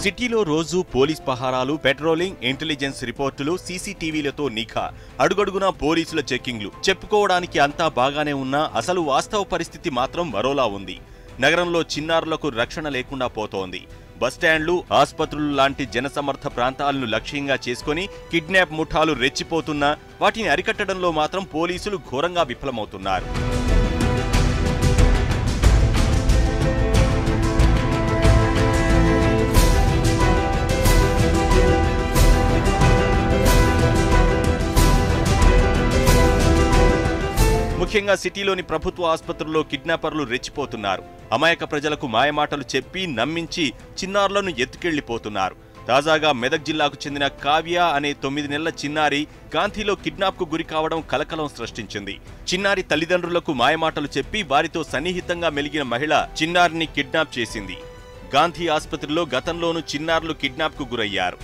సిటీలో రోజు police పహారాలు, patrolling, intelligence రిపోర్టులు, సీసీటీవీలతో నిఘా, అడుగడుగునా పోలీసుల చెక్కింగ్లు. చెప్పుకోవడానికి అంతా బాగానే ఉన్నా అసలు వాస్తవ పరిస్థితి మాత్రం మరోలా ఉంది. నగరంలో చిన్నారులకు రక్షణ లేకుండా పోతోంది. బస్టాండ్లు, ఆస్పత్రులు లాంటి జనసమర్థ ప్రాంతాలను లక్ష్యంగా చేసుకుని కిడ్నాప్ ముఠాలు రెచ్చిపోతున్నా వాటిని అరికట్టడంలో మాత్రం పోలీసులు ఘోరంగా విఫలమవుతున్నారు. ముఖ్యంగా సిటీలోని ప్రభుత్వ ఆసుపత్రుల్లో కిడ్నాపర్లు రెచ్చిపోతున్నారు. అమాయక ప్రజలకు మాయమాటలు చెప్పి నమ్మించి చిన్నారులను ఎత్తుకెళ్లిపోతున్నారు. తాజాగా మెదక్ జిల్లాకు చెందిన కావ్య అనే 9 నెలల చిన్నారి గాంధీలో కిడ్నాప్కు గురి కావడం కలకలం సృష్టించింది. చిన్నారి తల్లిదండ్రులకు మాయమాటలు చెప్పి వారితో సన్నిహితంగా మెలిగిన మహిళ చిన్నారిని కిడ్నాప్ చేసింది. గాంధీ ఆసుపత్రిలో గతంలోనూ చిన్నారులు కిడ్నాప్కు గురయ్యారు.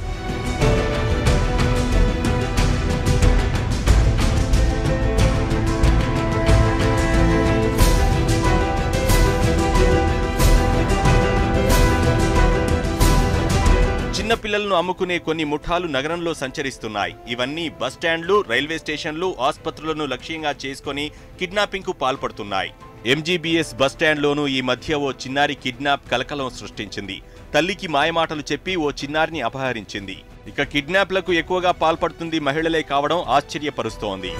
చిన్నపిల్లలను అమ్ముకునే కొన్ని ముఠాలు నగరంలో సంచరిస్తున్నాయి. ఇవన్నీ బస్టాండ్లు, రైల్వే స్టేషన్లు, ఆసుపత్రులను లక్ష్యంగా చేసుకుని కిడ్నాపింగ్ కు పాల్పడుతున్నాయి. ఎంజీబీఎస్ బస్టాండ్లోనూ ఈ మధ్య ఓ చిన్నారి కిడ్నాప్ కలకలం సృష్టించింది. తల్లికి మాయమాటలు చెప్పి ఓ చిన్నారిని అపహరించింది. ఇక కిడ్నాప్లకు ఎక్కువగా పాల్పడుతుంది మహిళలే కావడం ఆశ్చర్యపరుస్తోంది.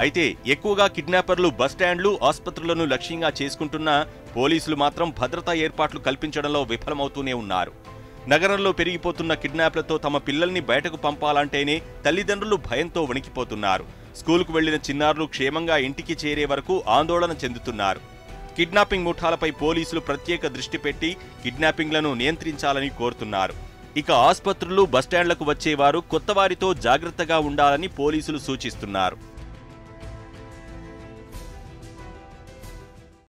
అయితే ఎక్కువగా కిడ్నాపర్లు బస్టాండ్లు, ఆసుపత్రులను లక్ష్యంగా చేసుకుంటున్నా పోలీసులు మాత్రం భద్రతా ఏర్పాట్లు కల్పించడంలో విఫలమవుతూనే ఉన్నారు. నగరంలో పెరిగిపోతున్న కిడ్నాప్లతో తమ పిల్లల్ని బయటకు పంపాలంటేనే తల్లిదండ్రులు భయంతో వణికిపోతున్నారు. స్కూలుకు వెళ్లిన చిన్నారులు క్షేమంగా ఇంటికి చేరే వరకు ఆందోళన చెందుతున్నారు. కిడ్నాపింగ్ ముఠాలపై పోలీసులు ప్రత్యేక దృష్టి పెట్టి కిడ్నాపింగ్లను నియంత్రించాలని కోరుతున్నారు. ఇక ఆసుపత్రులు, బస్టాండ్లకు వచ్చేవారు కొత్తవారితో జాగ్రత్తగా ఉండాలని పోలీసులు సూచిస్తున్నారు.